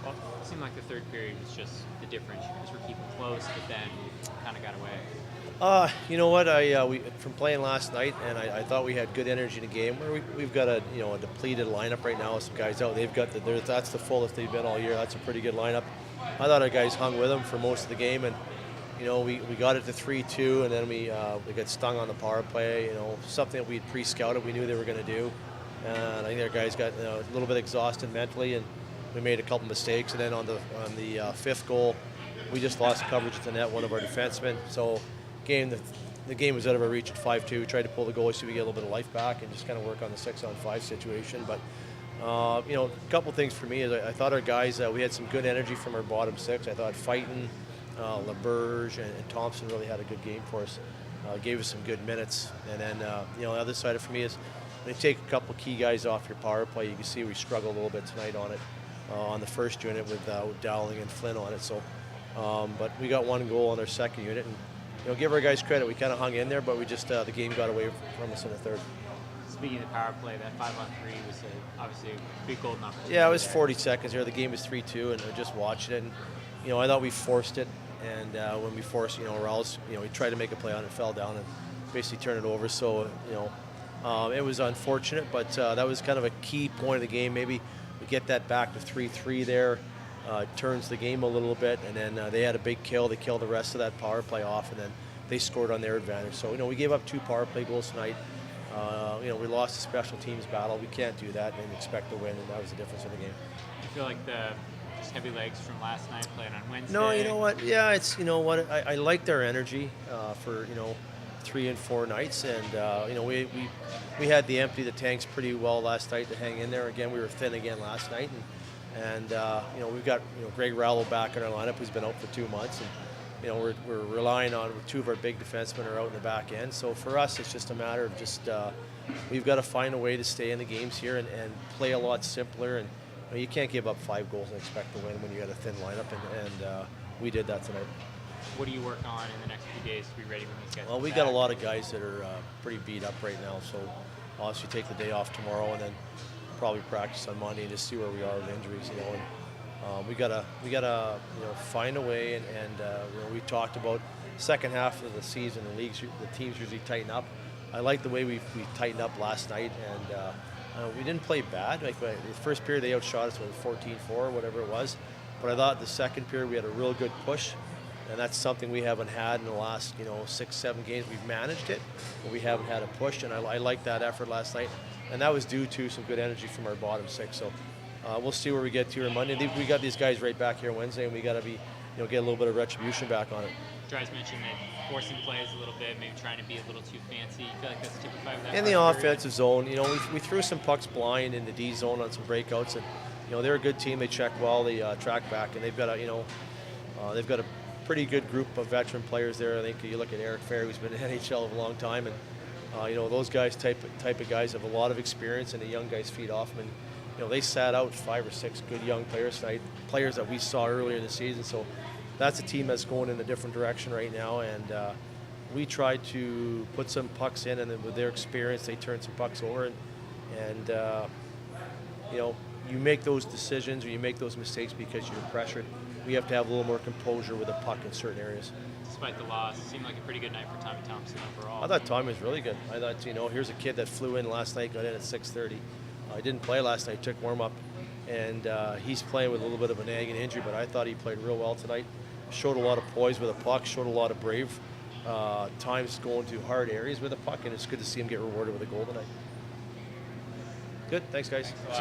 Well, it seemed like the third period was just the difference. You guys were keeping close, but then kind of got away. You know what? We from playing last night, and I thought we had good energy in the game. Where we've got a depleted lineup right now with some guys out. They've got that's the fullest they've been all year. That's a pretty good lineup. I thought our guys hung with them for most of the game, and we got it to 3-2, and then we got stung on the power play. Something that we'd pre-scouted. We knew they were going to do, and I think our guys got a little bit exhausted mentally, and we made a couple mistakes. And then on the fifth goal, we just lost coverage at the net. One of our defensemen. So the game was out of our reach at 5-2. We tried to pull the goalie so we get a little bit of life back and just kind of work on the 6-on-5 situation. But a couple things for me is I thought our guys, we had some good energy from our bottom six. I thought Fighton, LaBerge, and Thompson really had a good game for us. Gave us some good minutes. And then the other side of it for me is when you take a couple key guys off your power play, you can see we struggled a little bit tonight on it on the first unit with Dowling and Flynn on it. So, but we got one goal on our second unit, and give our guys credit. We kind of hung in there, but we just the game got away from us in the third. Speaking of the power play, that 5-on-3 was obviously a big golden opportunity. Yeah, it was 40 seconds there. The game was 3-2, and I just watching it. And I thought we forced it, and when we forced, Rawls, he tried to make a play on it, fell down, and basically turned it over. So, it was unfortunate, but that was kind of a key point of the game. Maybe we get that back to 3-3 there. Turns the game a little bit, and then they had a big kill. They killed the rest of that power play off, and then they scored on their advantage. So, we gave up 2 power play goals tonight. We lost the special teams battle. We can't do that and expect to win, and that was the difference in the game. I feel like the just heavy legs from last night playing on Wednesday. No, you know what? Yeah, it's I like their energy for 3 and 4 nights, and we had the empty the tanks pretty well last night to hang in there. Again, we were thin again last night, and we've got Greg Rallo back in our lineup, who's been out for 2 months, and we're relying on 2 of our big defensemen are out in the back end. So for us, it's just a matter of just we've got to find a way to stay in the games here and play a lot simpler. And you can't give up 5 goals and expect to win when you got a thin lineup, and we did that tonight. What do you work on in the next few days to be ready when these guys? Well, we got a lot of guys that are pretty beat up right now, so obviously take the day off tomorrow and then probably practice on Monday and just see where we are with injuries, and we gotta find a way, and we talked about second half of the season, the teams usually tighten up. I like the way we tightened up last night, and we didn't play bad. Like the first period, they outshot us with 14-4 or whatever it was, but I thought the second period we had a real good push, and that's something we haven't had in the last 6-7 games. We've managed it, but we haven't had a push, and I like that effort last night, and that was due to some good energy from our bottom six. So we'll see where we get to on Monday. We got these guys right back here Wednesday, and we got to get a little bit of retribution back on it. Dries mentioned that forcing plays a little bit, maybe trying to be a little too fancy. You feel like that's typified of that? In the offensive zone, we threw some pucks blind in the D zone on some breakouts, and they're a good team. They check well, they track back, and they've got a pretty good group of veteran players there. I think you look at Eric Fair, who's been in the NHL a long time, and those guys type of guys have a lot of experience, and the young guys feed off them. And they sat out 5 or 6 good young players tonight, players that we saw earlier in the season. So that's a team that's going in a different direction right now, and we tried to put some pucks in, and then with their experience, they turned some pucks over, and you make those decisions or you make those mistakes because you're pressured. We have to have a little more composure with the puck in certain areas. Despite the loss, it seemed like a pretty good night for Tommy Thompson overall. I thought Tommy was really good. I thought, here's a kid that flew in last night, got in at 6:30. I didn't play last night, took warm-up, and he's playing with a little bit of a nagging injury, but I thought he played real well tonight. Showed a lot of poise with a puck, showed a lot of brave times going to hard areas with a puck, and it's good to see him get rewarded with a goal tonight. Good, thanks guys. See you.